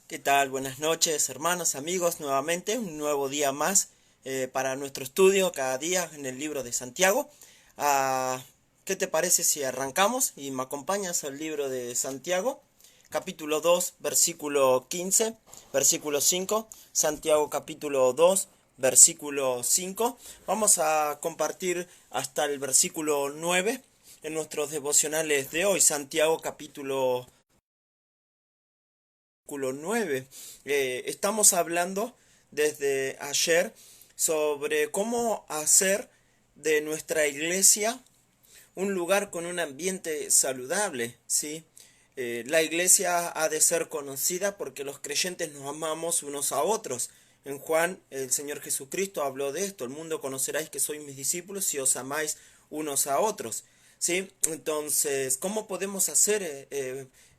¿Qué tal? Buenas noches, hermanos, amigos, nuevamente un nuevo día más para nuestro estudio cada día en el libro de Santiago. Ah, ¿Qué te parece si arrancamos y me acompañas al libro de Santiago? Capítulo 2, versículo 15, versículo 5. Santiago capítulo 2, versículo 5. Vamos a compartir hasta el versículo 9 en nuestros devocionales de hoy. Santiago capítulo 9. Estamos hablando desde ayer sobre cómo hacer de nuestra iglesia un lugar con un ambiente saludable, ¿sí? La iglesia ha de ser conocida porque los creyentes nos amamos unos a otros. En Juan, el Señor Jesucristo habló de esto: el mundo conoceráis que sois mis discípulos si os amáis unos a otros. ¿Sí? Entonces, ¿cómo podemos hacer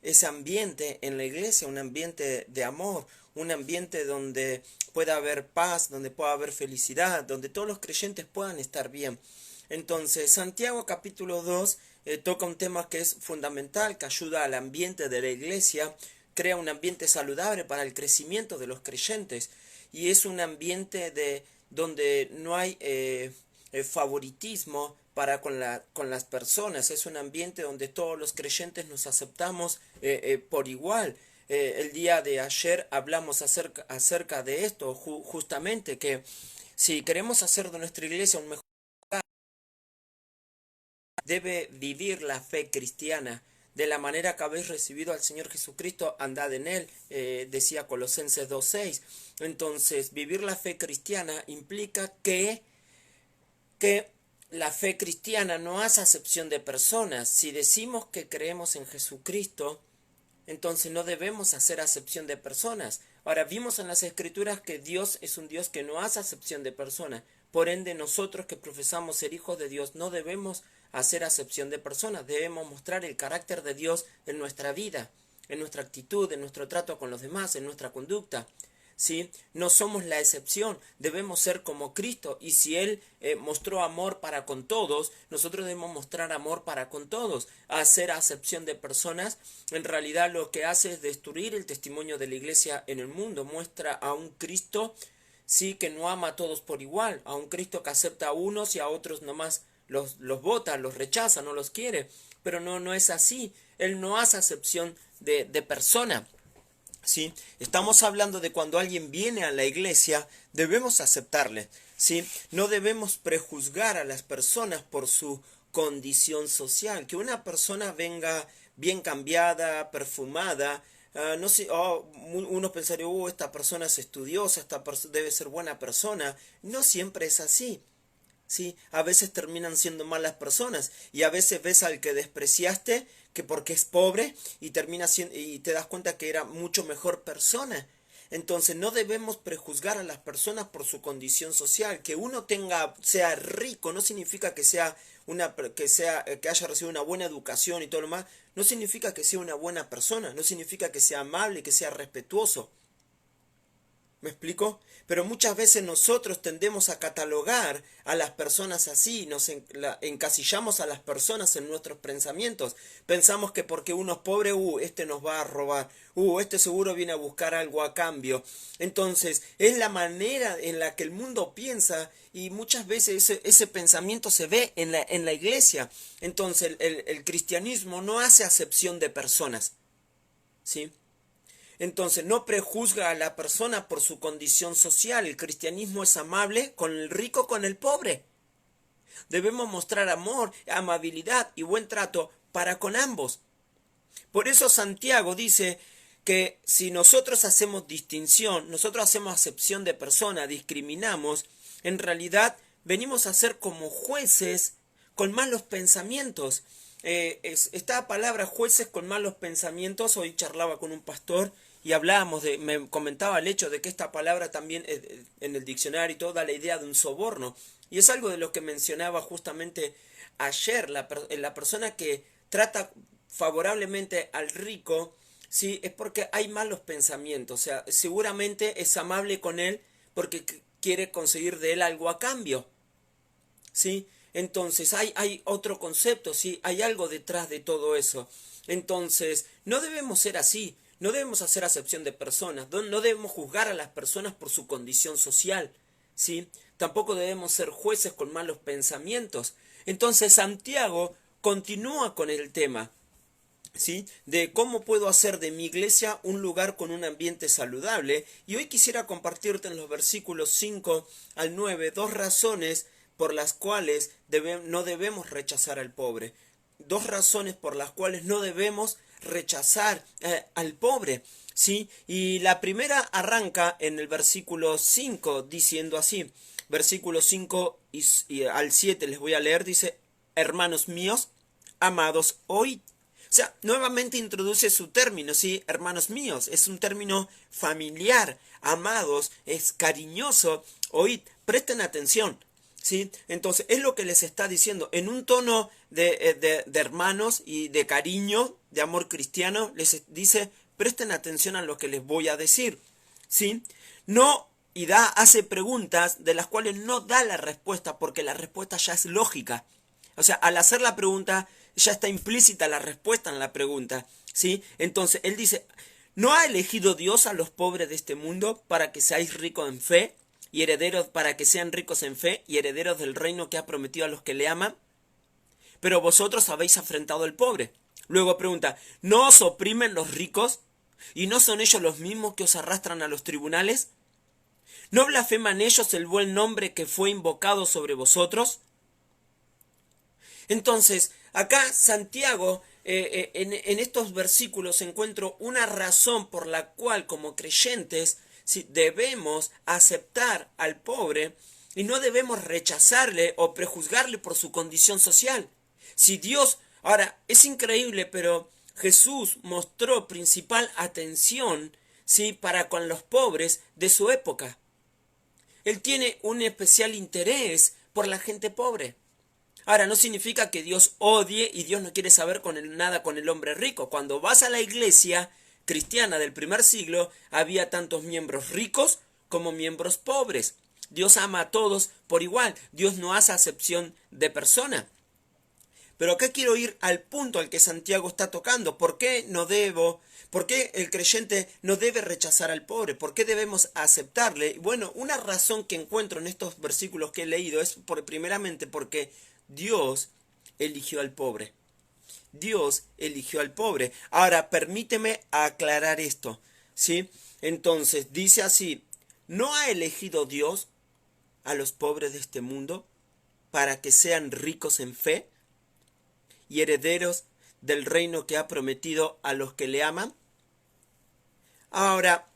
ese ambiente en la iglesia? Un ambiente de amor, un ambiente donde pueda haber paz, donde pueda haber felicidad, donde todos los creyentes puedan estar bien. Entonces, Santiago capítulo 2 toca un tema que es fundamental, que ayuda al ambiente de la iglesia, crea un ambiente saludable para el crecimiento de los creyentes, y es un ambiente donde no hay favoritismo para con las personas. Es un ambiente donde todos los creyentes nos aceptamos por igual. El día de ayer hablamos acerca de esto, justamente que si queremos hacer de nuestra iglesia un mejor, debe vivir la fe cristiana de la manera que habéis recibido al Señor Jesucristo, andad en él, decía Colosenses 2:6. Entonces, vivir la fe cristiana implica que la fe cristiana no hace acepción de personas. Si decimos que creemos en Jesucristo, entonces no debemos hacer acepción de personas. Ahora, vimos en las Escrituras que Dios es un Dios que no hace acepción de personas. Por ende, nosotros que profesamos ser hijos de Dios no debemos hacer acepción de personas. Debemos mostrar el carácter de Dios en nuestra vida, en nuestra actitud, en nuestro trato con los demás, en nuestra conducta. ¿Sí? No somos la excepción, debemos ser como Cristo, y si Él mostró amor para con todos, nosotros debemos mostrar amor para con todos. Hacer acepción de personas en realidad lo que hace es destruir el testimonio de la iglesia en el mundo. Muestra a un Cristo, sí, que no ama a todos por igual, a un Cristo que acepta a unos y a otros nomás los vota, los rechaza, no los quiere. Pero no es así. Él no hace acepción de persona. ¿Sí? Estamos hablando de cuando alguien viene a la iglesia, debemos aceptarle, ¿sí? No debemos prejuzgar a las personas por su condición social. Que una persona venga bien cambiada, perfumada, no sé, uno pensaría, esta persona es estudiosa, debe ser buena persona. No siempre es así. Sí, a veces terminan siendo malas personas, y a veces ves al que despreciaste que porque es pobre y termina siendo, y te das cuenta que era mucho mejor persona. Entonces no debemos prejuzgar a las personas por su condición social. Que uno sea rico no significa que haya recibido una buena educación y todo lo más. No significa que sea una buena persona, no significa que sea amable, que sea respetuoso. ¿Me explico? Pero muchas veces nosotros tendemos a catalogar a las personas así, encasillamos a las personas en nuestros pensamientos. Pensamos que porque uno es pobre, este nos va a robar, este seguro viene a buscar algo a cambio. Entonces, es la manera en la que el mundo piensa, y muchas veces ese pensamiento se ve en la iglesia. Entonces, el cristianismo no hace acepción de personas, ¿sí? Entonces, no prejuzga a la persona por su condición social. El cristianismo es amable con el rico, con el pobre. Debemos mostrar amor, amabilidad y buen trato para con ambos. Por eso Santiago dice que si nosotros hacemos distinción, nosotros hacemos acepción de persona, discriminamos, en realidad venimos a ser como jueces con malos pensamientos. Esta palabra jueces con malos pensamientos, hoy charlaba con un pastor y me comentaba el hecho de que esta palabra también en el diccionario y todo da la idea de un soborno. Y es algo de lo que mencionaba justamente ayer, la persona que trata favorablemente al rico, sí, es porque hay malos pensamientos. O sea, seguramente es amable con él porque quiere conseguir de él algo a cambio, ¿sí? Entonces hay otro concepto, ¿sí? Hay algo detrás de todo eso. Entonces, no debemos ser así. no debemos hacer acepción de personas, no debemos juzgar a las personas por su condición social, ¿sí? Tampoco debemos ser jueces con malos pensamientos. Entonces Santiago continúa con el tema, ¿sí? De cómo puedo hacer de mi iglesia un lugar con un ambiente saludable. Y hoy quisiera compartirte en los versículos 5 al 9 dos razones por las cuales no debemos rechazar al pobre. Dos razones por las cuales no debemos rechazar al pobre, ¿sí? Y la primera arranca en el versículo 5 diciendo así, versículo 5 y al 7 les voy a leer, dice: hermanos míos, amados, oíd. O sea, nuevamente introduce su término, ¿sí? Hermanos míos, es un término familiar, amados, es cariñoso, oíd, presten atención, ¿sí? Entonces, es lo que les está diciendo, en un tono de hermanos y de cariño, de amor cristiano, les dice, presten atención a lo que les voy a decir, ¿sí? No, hace preguntas de las cuales no da la respuesta, porque la respuesta ya es lógica. O sea, al hacer la pregunta, ya está implícita la respuesta en la pregunta, ¿sí? Entonces, él dice, ¿no ha elegido Dios a los pobres de este mundo para que seáis ricos en fe y herederos, para que sean ricos en fe y herederos del reino que ha prometido a los que le aman? Pero vosotros habéis afrentado al pobre. Luego pregunta, ¿no os oprimen los ricos? ¿Y no son ellos los mismos que os arrastran a los tribunales? ¿No blasfeman ellos el buen nombre que fue invocado sobre vosotros? Entonces, acá Santiago, en estos versículos encuentro una razón por la cual como creyentes debemos aceptar al pobre y no debemos rechazarle o prejuzgarle por su condición social. Si Dios, ahora, es increíble, pero Jesús mostró principal atención, ¿sí?, para con los pobres de su época. Él tiene un especial interés por la gente pobre. Ahora, no significa que Dios odie y Dios no quiere saber nada con el hombre rico. Cuando vas a la iglesia cristiana del primer siglo, había tantos miembros ricos como miembros pobres. Dios ama a todos por igual. Dios no hace acepción de persona. Pero acá quiero ir al punto al que Santiago está tocando. ¿Por qué el creyente no debe rechazar al pobre? ¿Por qué debemos aceptarle? Bueno, una razón que encuentro en estos versículos que he leído es primeramente porque Dios eligió al pobre. Dios eligió al pobre. Ahora, permíteme aclarar esto, ¿sí? Entonces, dice así, ¿no ha elegido Dios a los pobres de este mundo para que sean ricos en fe y herederos del reino que ha prometido a los que le aman? Ahora,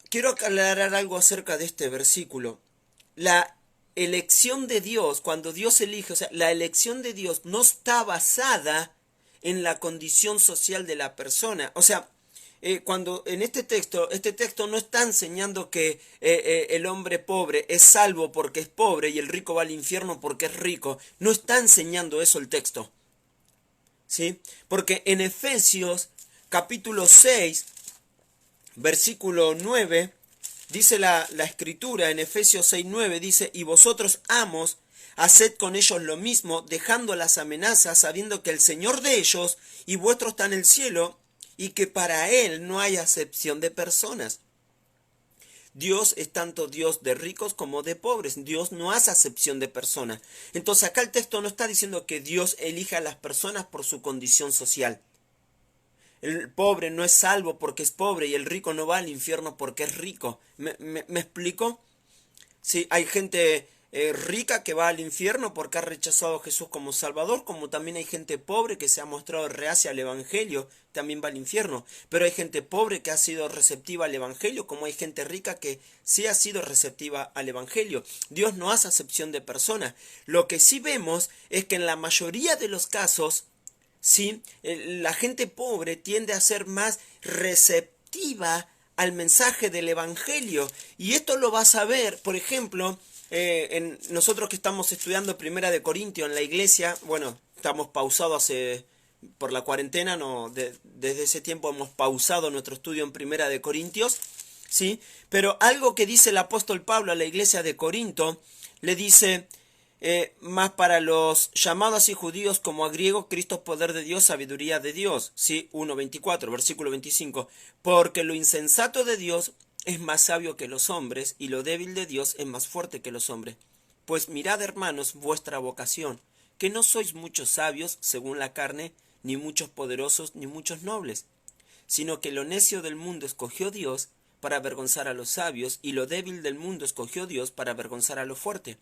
quiero aclarar algo acerca de este versículo. La elección de Dios, cuando Dios elige, o sea, la elección de Dios no está basada en la condición social de la persona. O sea, cuando en este texto no está enseñando que el hombre pobre es salvo porque es pobre y el rico va al infierno porque es rico. No está enseñando eso el texto, ¿sí? Porque en Efesios capítulo 6, versículo 9, dice la escritura en Efesios 6:9, dice, y vosotros, amos, haced con ellos lo mismo, dejando las amenazas, sabiendo que el Señor de ellos y vuestro está en el cielo, y que para Él no hay acepción de personas. Dios es tanto Dios de ricos como de pobres. Dios no hace acepción de personas. Entonces acá el texto no está diciendo que Dios elija a las personas por su condición social. El pobre no es salvo porque es pobre y el rico no va al infierno porque es rico. ¿Me explico? Sí, hay gente rica que va al infierno porque ha rechazado a Jesús como Salvador, como también hay gente pobre que se ha mostrado reacia al Evangelio, también va al infierno. Pero hay gente pobre que ha sido receptiva al Evangelio, como hay gente rica que sí ha sido receptiva al Evangelio. Dios no hace acepción de personas. Lo que sí vemos es que en la mayoría de los casos, ¿sí?, la gente pobre tiende a ser más receptiva al mensaje del Evangelio. Y esto lo vas a ver, por ejemplo, nosotros que estamos estudiando Primera de Corintios en la iglesia. Bueno, estamos pausados por la cuarentena, desde ese tiempo hemos pausado nuestro estudio en Primera de Corintios, ¿sí? Pero algo que dice el apóstol Pablo a la iglesia de Corinto, le dice, más para los llamados así judíos como a griegos, Cristo es poder de Dios, sabiduría de Dios. Sí, 1.24, versículo 25. Porque lo insensato de Dios es más sabio que los hombres, y lo débil de Dios es más fuerte que los hombres. Pues mirad, hermanos, vuestra vocación, que no sois muchos sabios según la carne, ni muchos poderosos, ni muchos nobles, sino que lo necio del mundo escogió Dios para avergonzar a los sabios, y lo débil del mundo escogió Dios para avergonzar a lo fuerte.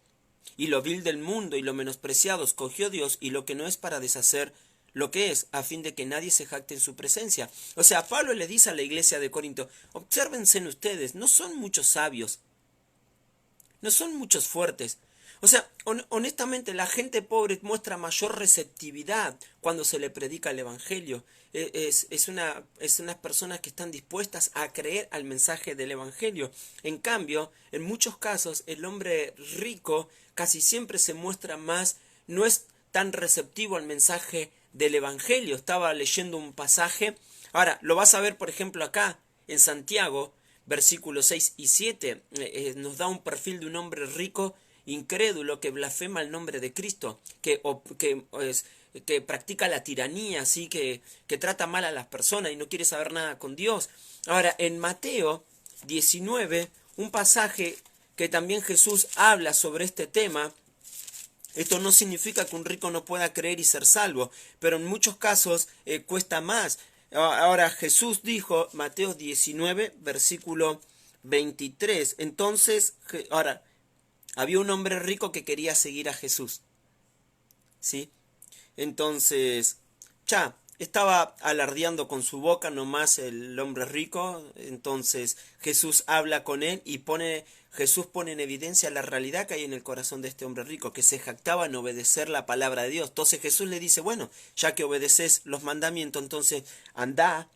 Y lo vil del mundo y lo menospreciado escogió Dios, y lo que no es para deshacer lo que es, a fin de que nadie se jacte en su presencia. O sea, Pablo le dice a la iglesia de Corinto, obsérvense en ustedes, no son muchos sabios, no son muchos fuertes. O sea, honestamente, la gente pobre muestra mayor receptividad cuando se le predica el Evangelio. Es unas personas que están dispuestas a creer al mensaje del Evangelio. En cambio, en muchos casos, el hombre rico casi siempre se muestra más, no es tan receptivo al mensaje del Evangelio. Estaba leyendo un pasaje. Ahora, lo vas a ver, por ejemplo, acá, en Santiago, versículos 6 y 7, nos da un perfil de un hombre rico, incrédulo, que blasfema el nombre de Cristo, que practica la tiranía, así que trata mal a las personas y no quiere saber nada con Dios. Ahora, en Mateo 19, un pasaje que también Jesús habla sobre este tema. Esto no significa que un rico no pueda creer y ser salvo, pero en muchos casos cuesta más. Ahora Jesús dijo, Mateo 19, versículo 23. Entonces, ahora, había un hombre rico que quería seguir a Jesús. ¿Sí? Entonces, estaba alardeando con su boca nomás el hombre rico. Entonces Jesús habla con él y Jesús pone en evidencia la realidad que hay en el corazón de este hombre rico, que se jactaba en obedecer la palabra de Dios. Entonces Jesús le dice, bueno, ya que obedeces los mandamientos, entonces anda,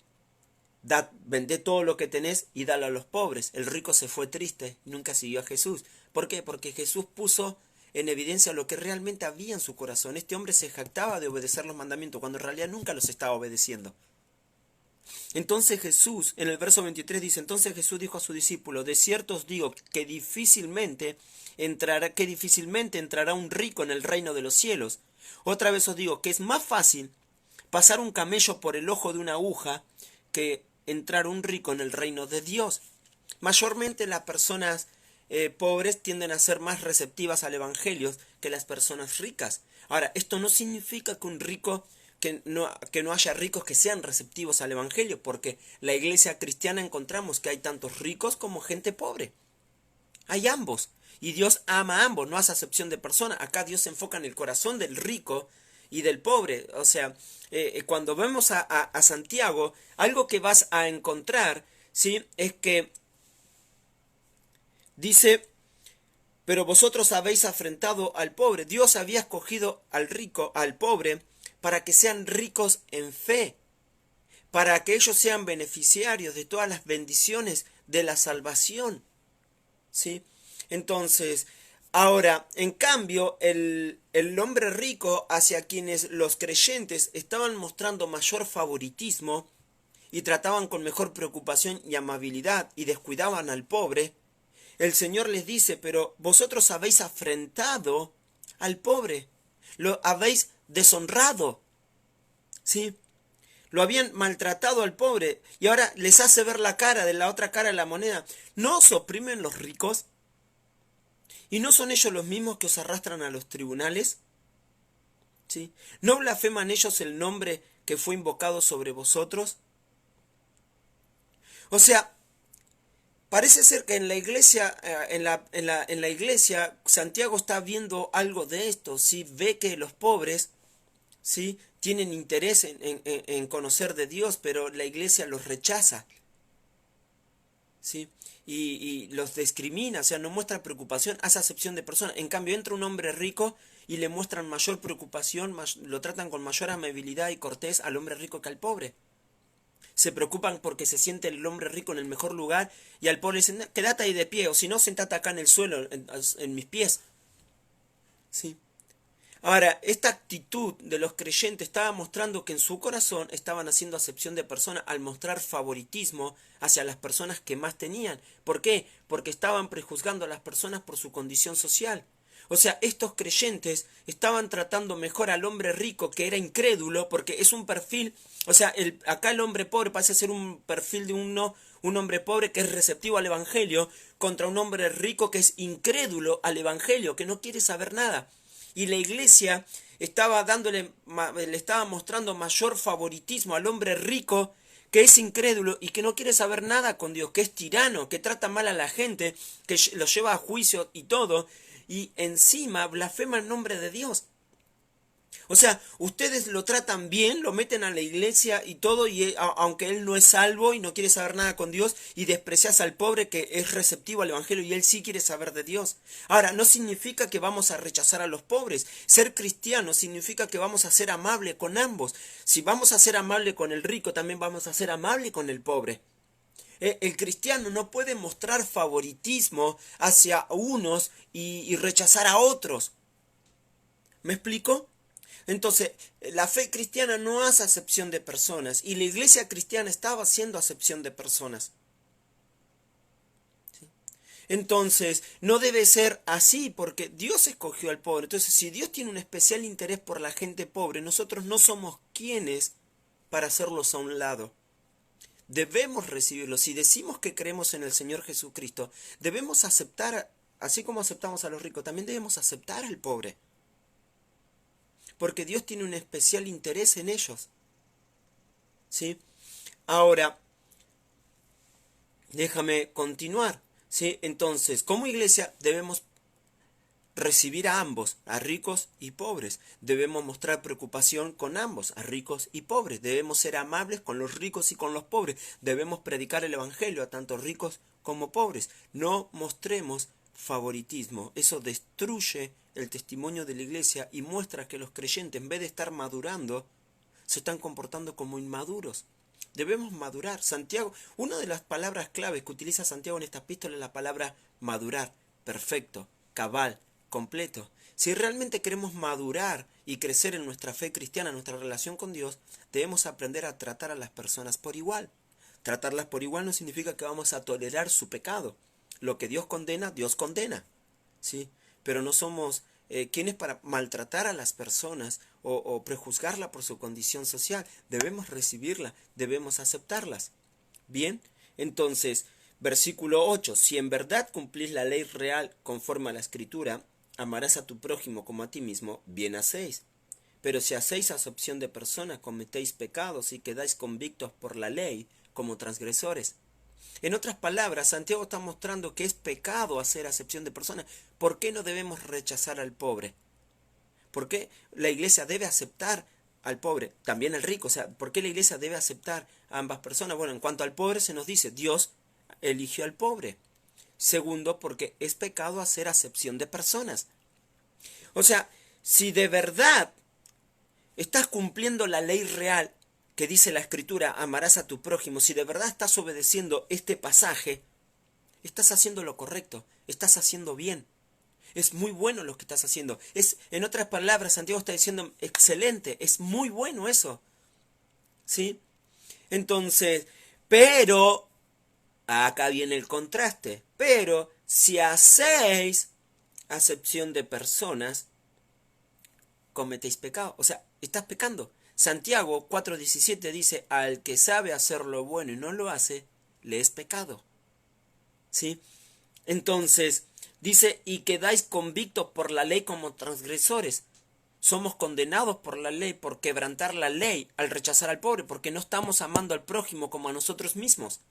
vendé todo lo que tenés y dalo a los pobres. El rico se fue triste, nunca siguió a Jesús. ¿Por qué? Porque Jesús puso en evidencia lo que realmente había en su corazón. Este hombre se jactaba de obedecer los mandamientos, cuando en realidad nunca los estaba obedeciendo. Entonces Jesús, en el verso 23 dice, entonces Jesús dijo a sus discípulos, de cierto os digo que difícilmente entrará un rico en el reino de los cielos. Otra vez os digo que es más fácil pasar un camello por el ojo de una aguja que entrar un rico en el reino de Dios. Mayormente las personas pobres tienden a ser más receptivas al evangelio que las personas ricas. Ahora, esto no significa que un rico, que no haya ricos que sean receptivos al evangelio, porque la iglesia cristiana encontramos que hay tantos ricos como gente pobre. Hay ambos. Y Dios ama a ambos, no hace acepción de personas. Acá Dios se enfoca en el corazón del rico y del pobre. O sea, cuando vemos a Santiago, algo que vas a encontrar, ¿sí?, es que dice, pero vosotros habéis afrentado al pobre. Dios había escogido al rico, al pobre, para que sean ricos en fe, para que ellos sean beneficiarios de todas las bendiciones de la salvación. ¿Sí? Entonces, ahora, en cambio, el hombre rico hacia quienes los creyentes estaban mostrando mayor favoritismo y trataban con mejor preocupación y amabilidad y descuidaban al pobre, el Señor les dice, pero vosotros habéis afrentado al pobre, lo habéis deshonrado, ¿sí? Lo habían maltratado al pobre y ahora les hace ver la cara de la otra cara de la moneda. ¿No os oprimen los ricos? ¿Y no son ellos los mismos que os arrastran a los tribunales? ¿Sí? ¿No blasfeman ellos el nombre que fue invocado sobre vosotros? O sea, parece ser que en la iglesia, en la iglesia, Santiago está viendo algo de esto, ¿sí? Ve que los pobres, ¿sí?, tienen interés en conocer de Dios, pero la iglesia los rechaza, ¿sí? Y los discrimina, o sea, no muestra preocupación, hace acepción de personas. En cambio, entra un hombre rico y le muestran mayor preocupación, lo tratan con mayor amabilidad y cortés al hombre rico que al pobre. Se preocupan porque se siente el hombre rico en el mejor lugar y al pobre dicen, quédate ahí de pie, o si no, sentate acá en el suelo, en mis pies. ¿Sí? Ahora, esta actitud de los creyentes estaba mostrando que en su corazón estaban haciendo acepción de personas al mostrar favoritismo hacia las personas que más tenían. ¿Por qué? Porque estaban prejuzgando a las personas por su condición social. O sea, estos creyentes estaban tratando mejor al hombre rico que era incrédulo, porque es un perfil, o sea, acá el hombre pobre parece ser un perfil de un hombre pobre que es receptivo al evangelio, contra un hombre rico que es incrédulo al evangelio, que no quiere saber nada. Y la iglesia le estaba mostrando mayor favoritismo al hombre rico que es incrédulo y que no quiere saber nada con Dios, que es tirano, que trata mal a la gente, que lo lleva a juicio y todo, y encima blasfema el nombre de Dios. O sea, ustedes lo tratan bien, lo meten a la iglesia y todo, y aunque él no es salvo y no quiere saber nada con Dios, y desprecias al pobre que es receptivo al evangelio y él sí quiere saber de Dios. Ahora, no significa que vamos a rechazar a los pobres. Ser cristiano significa que vamos a ser amables con ambos. Si vamos a ser amables con el rico, también vamos a ser amables con el pobre. El cristiano no puede mostrar favoritismo hacia unos y rechazar a otros. ¿Me explico? Entonces, la fe cristiana no hace acepción de personas y la iglesia cristiana estaba haciendo acepción de personas. ¿Sí? Entonces, no debe ser así porque Dios escogió al pobre. Entonces, si Dios tiene un especial interés por la gente pobre, nosotros no somos quienes para hacerlos a un lado. Debemos recibirlos. Si decimos que creemos en el Señor Jesucristo, debemos aceptar, así como aceptamos a los ricos, también debemos aceptar al pobre. Porque Dios tiene un especial interés en ellos. ¿Sí? Ahora, déjame continuar. ¿Sí? Entonces, como iglesia debemos recibir a ambos, a ricos y pobres. Debemos mostrar preocupación con ambos, a ricos y pobres. Debemos ser amables con los ricos y con los pobres. Debemos predicar el evangelio a tanto ricos como pobres. No mostremos favoritismo. Eso destruye el testimonio de la iglesia y muestra que los creyentes, en vez de estar madurando, se están comportando como inmaduros. Debemos madurar. Santiago, una de las palabras claves que utiliza Santiago en esta epístola es la palabra madurar, perfecto, cabal, completo. Si realmente queremos madurar y crecer en nuestra fe cristiana, en nuestra relación con Dios, debemos aprender a tratar a las personas por igual. Tratarlas por igual no significa que vamos a tolerar su pecado. Lo que Dios condena, ¿sí? Pero no somos quienes para maltratar a las personas o prejuzgarla por su condición social. Debemos recibirla, debemos aceptarlas. Bien, entonces, versículo 8. Si en verdad cumplís la ley real conforme a la Escritura, amarás a tu prójimo como a ti mismo, bien hacéis. Pero si hacéis acepción de personas, cometéis pecados y quedáis convictos por la ley como transgresores. En otras palabras, Santiago está mostrando que es pecado hacer acepción de personas. ¿Por qué no debemos rechazar al pobre? ¿Por qué la iglesia debe aceptar al pobre? También al rico. O sea, ¿por qué la iglesia debe aceptar a ambas personas? Bueno, en cuanto al pobre se nos dice, Dios eligió al pobre. Segundo, porque es pecado hacer acepción de personas. O sea, si de verdad estás cumpliendo la ley real que dice la Escritura, amarás a tu prójimo, si de verdad estás obedeciendo este pasaje, estás haciendo lo correcto, estás haciendo bien. Es muy bueno lo que estás haciendo. En otras palabras, Santiago está diciendo, excelente, es muy bueno eso. ¿Sí? Entonces, pero, acá viene el contraste, pero si hacéis acepción de personas, cometéis pecado. O sea, estás pecando. Santiago 4:17 dice, al que sabe hacer lo bueno y no lo hace, le es pecado. ¿Sí? Entonces, dice, y quedáis convictos por la ley como transgresores. Somos condenados por la ley, por quebrantar la ley al rechazar al pobre, porque no estamos amando al prójimo como a nosotros mismos.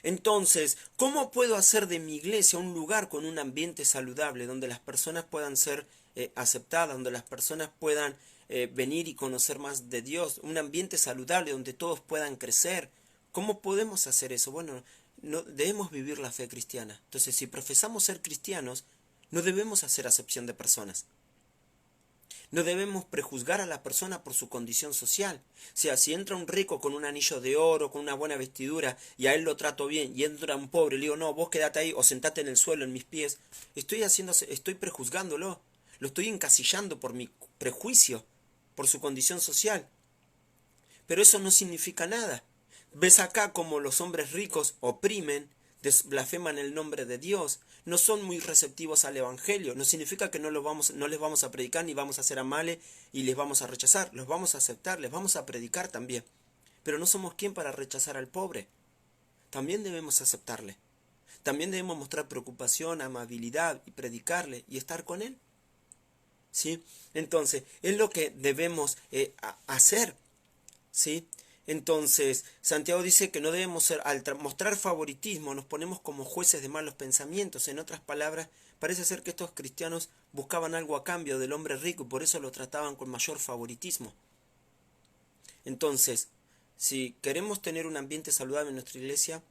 Entonces, ¿cómo puedo hacer de mi iglesia un lugar con un ambiente saludable, donde las personas puedan ser aceptadas, donde las personas puedan venir y conocer más de Dios, un ambiente saludable donde todos puedan crecer? ¿Cómo podemos hacer eso? Bueno, no, debemos vivir la fe cristiana. Entonces, si profesamos ser cristianos, no debemos hacer acepción de personas. No debemos prejuzgar a la persona por su condición social. O sea, si entra un rico con un anillo de oro, con una buena vestidura, y a él lo trato bien, y entra un pobre, y le digo, no, vos quedate ahí, o sentate en el suelo, en mis pies, estoy prejuzgándolo. Lo estoy encasillando por mi prejuicio, por su condición social. Pero eso no significa nada. Ves acá como los hombres ricos oprimen, blasfeman el nombre de Dios, no son muy receptivos al Evangelio. No significa que no les vamos a predicar ni vamos a ser amables y les vamos a rechazar. Los vamos a aceptar, les vamos a predicar también. Pero no somos quien para rechazar al pobre. También debemos aceptarle. También debemos mostrar preocupación, amabilidad y predicarle y estar con él. ¿Sí? Entonces, es lo que debemos hacer. ¿Sí? Entonces, Santiago dice que no debemos ser, al mostrar favoritismo, nos ponemos como jueces de malos pensamientos. En otras palabras, parece ser que estos cristianos buscaban algo a cambio del hombre rico y por eso lo trataban con mayor favoritismo. Entonces, si queremos tener un ambiente saludable en nuestra iglesia,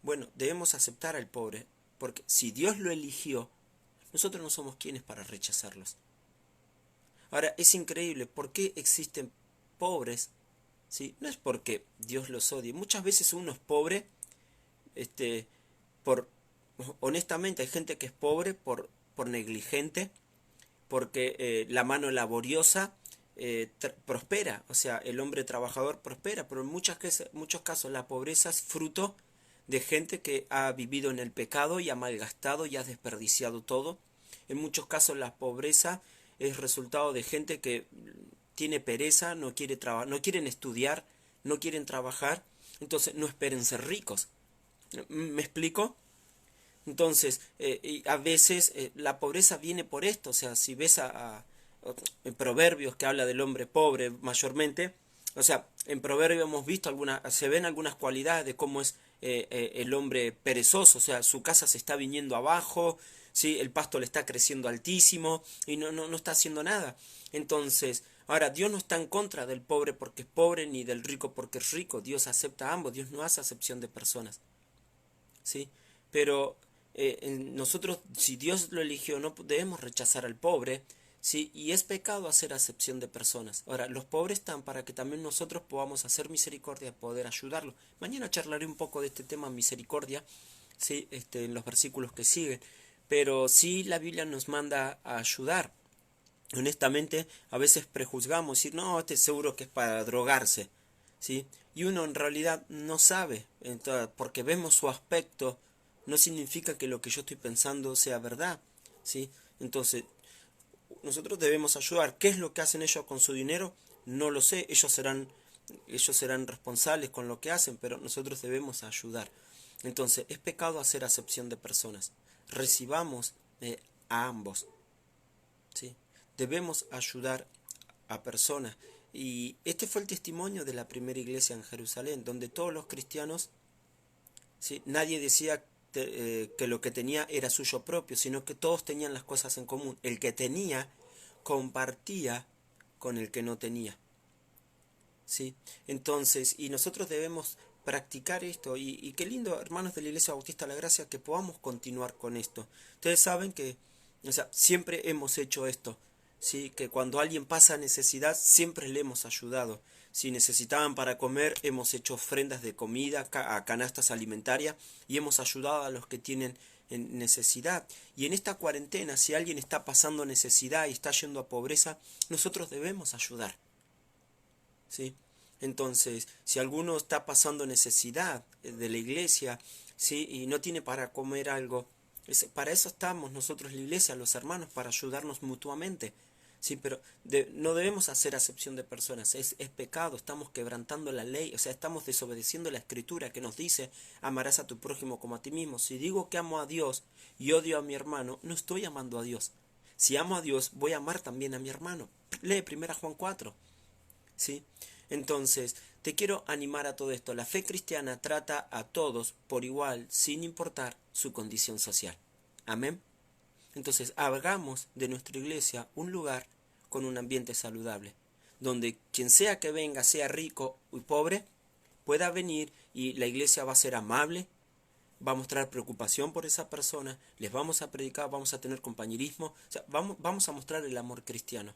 bueno, debemos aceptar al pobre, porque si Dios lo eligió, nosotros no somos quienes para rechazarlos. Ahora, es increíble, ¿por qué existen pobres? ¿Sí? No es porque Dios los odie. Muchas veces uno es pobre, honestamente hay gente que es pobre por negligente, porque la mano laboriosa prospera, o sea, el hombre trabajador prospera, pero en muchos casos la pobreza es fruto de gente que ha vivido en el pecado y ha malgastado y ha desperdiciado todo. En muchos casos la pobreza es resultado de gente que tiene pereza, no quieren estudiar, no quieren trabajar, entonces no esperen ser ricos. ¿Me explico? Entonces, y a veces la pobreza viene por esto, o sea, si ves en Proverbios que habla del hombre pobre mayormente, o sea, en Proverbios hemos visto se ven algunas cualidades de cómo es el hombre perezoso, o sea, su casa se está viniendo abajo, ¿sí? El pasto le está creciendo altísimo y no está haciendo nada. Entonces, ahora, Dios no está en contra del pobre porque es pobre ni del rico porque es rico, Dios acepta a ambos, Dios no hace acepción de personas, ¿sí? Pero nosotros, si Dios lo eligió, no debemos rechazar al pobre, ¿sí? Y es pecado hacer acepción de personas. Ahora, los pobres están para que también nosotros podamos hacer misericordia y poder ayudarlos. Mañana charlaré un poco de este tema misericordia, ¿sí? En los versículos que siguen. Pero sí la Biblia nos manda a ayudar. Honestamente, a veces prejuzgamos, decir, no, seguro que es para drogarse, ¿sí? Y uno en realidad no sabe, entonces, porque vemos su aspecto, no significa que lo que yo estoy pensando sea verdad, ¿sí? Entonces, nosotros debemos ayudar. ¿Qué es lo que hacen ellos con su dinero? No lo sé, ellos serán responsables con lo que hacen, pero nosotros debemos ayudar. Entonces, es pecado hacer acepción de personas. Recibamos a ambos, ¿sí? Debemos ayudar a personas. Y este fue el testimonio de la primera iglesia en Jerusalén, donde todos los cristianos, ¿sí? Nadie decía que lo que tenía era suyo propio, sino que todos tenían las cosas en común. El que tenía compartía con el que no tenía, ¿sí? Entonces, y nosotros debemos practicar esto, y qué lindo, hermanos de la Iglesia Bautista La Gracia, que podamos continuar con esto. Ustedes saben que, o sea, siempre hemos hecho esto, ¿sí? Que cuando alguien pasa necesidad, siempre le hemos ayudado. Si necesitaban para comer, hemos hecho ofrendas de comida a canastas alimentarias y hemos ayudado a los que tienen en necesidad. Y en esta cuarentena, si alguien está pasando necesidad y está yendo a pobreza, nosotros debemos ayudar, ¿sí? Entonces, si alguno está pasando necesidad de la iglesia, ¿sí? Y no tiene para comer algo, para eso estamos nosotros la iglesia, los hermanos, para ayudarnos mutuamente, ¿sí? Pero no debemos hacer acepción de personas, es pecado, estamos quebrantando la ley, o sea, estamos desobedeciendo la escritura que nos dice, amarás a tu prójimo como a ti mismo. Si digo que amo a Dios y odio a mi hermano, no estoy amando a Dios. Si amo a Dios, voy a amar también a mi hermano. Lee 1 Juan 4. ¿Sí? Entonces, te quiero animar a todo esto. La fe cristiana trata a todos por igual, sin importar su condición social. Amén. Entonces, hagamos de nuestra iglesia un lugar con un ambiente saludable, donde quien sea que venga, sea rico o pobre, pueda venir y la iglesia va a ser amable, va a mostrar preocupación por esa persona, les vamos a predicar, vamos a tener compañerismo, o sea, vamos a mostrar el amor cristiano,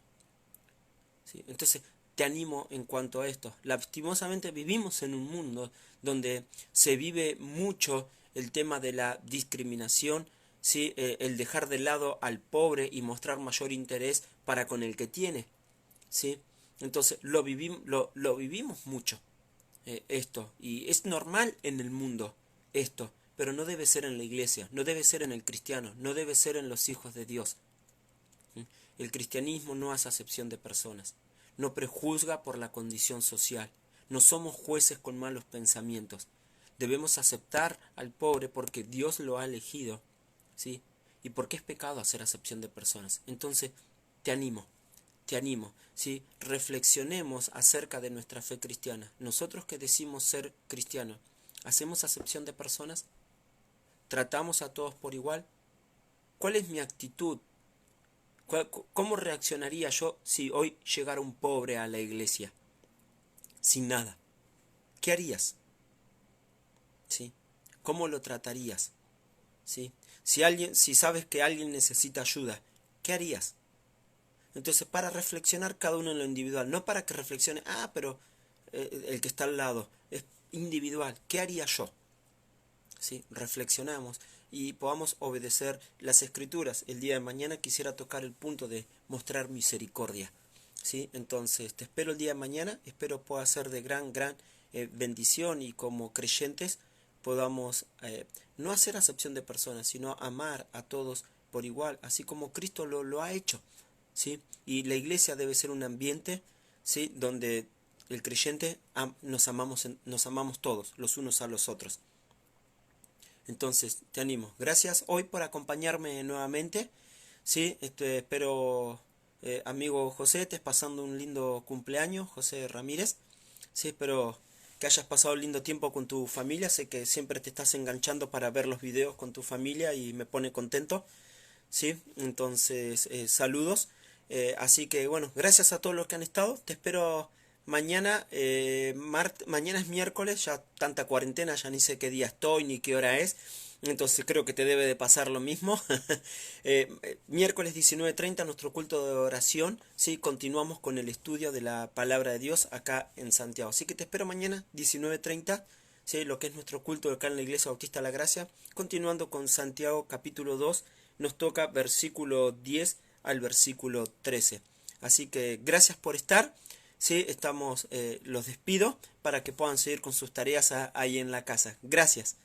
¿sí? Entonces, te animo en cuanto a esto. Lastimosamente vivimos en un mundo donde se vive mucho el tema de la discriminación, ¿sí? El dejar de lado al pobre y mostrar mayor interés para con el que tiene, ¿sí? Entonces lo vivimos mucho, esto, y es normal en el mundo esto, pero no debe ser en la iglesia, no debe ser en el cristiano, no debe ser en los hijos de Dios. El cristianismo no hace acepción de personas, no prejuzga por la condición social, no somos jueces con malos pensamientos. Debemos aceptar al pobre porque Dios lo ha elegido, ¿sí? Y porque es pecado hacer acepción de personas. Entonces, te animo, ¿sí? Reflexionemos acerca de nuestra fe cristiana. Nosotros que decimos ser cristianos, ¿hacemos acepción de personas? ¿Tratamos a todos por igual? ¿Cuál es mi actitud? ¿Cómo reaccionaría yo si hoy llegara un pobre a la iglesia? Sin nada. ¿Qué harías? ¿Sí? ¿Cómo lo tratarías? ¿Sí? Si sabes que alguien necesita ayuda, ¿qué harías? Entonces, para reflexionar cada uno en lo individual, no para que reflexione, pero el que está al lado, es individual, ¿qué haría yo? ¿Sí? Reflexionamos y podamos obedecer las escrituras. El día de mañana quisiera tocar el punto de mostrar misericordia, ¿sí? Entonces te espero el día de mañana, espero pueda ser de gran bendición, y como creyentes podamos no hacer acepción de personas, sino amar a todos por igual, así como Cristo lo ha hecho, ¿sí? Y la iglesia debe ser un ambiente, ¿sí?, donde el creyente nos amamos todos, los unos a los otros. Entonces, te animo. Gracias hoy por acompañarme nuevamente. Sí, espero, amigo José, estés pasando un lindo cumpleaños, José Ramírez. Sí, espero que hayas pasado un lindo tiempo con tu familia. Sé que siempre te estás enganchando para ver los videos con tu familia y me pone contento. Sí, entonces, saludos. Así que, bueno, gracias a todos los que han estado. Te espero mañana. Mañana es miércoles, ya tanta cuarentena, ya ni sé qué día estoy ni qué hora es. Entonces creo que te debe de pasar lo mismo. Miércoles 19:30, nuestro culto de oración. Sí, continuamos con el estudio de la palabra de Dios acá en Santiago. Así que te espero mañana 19:30. Sí, lo que es nuestro culto acá en la Iglesia Bautista La Gracia. Continuando con Santiago capítulo 2, nos toca versículo 10 al versículo 13. Así que gracias por estar. Sí, los despido para que puedan seguir con sus tareas ahí en la casa. Gracias.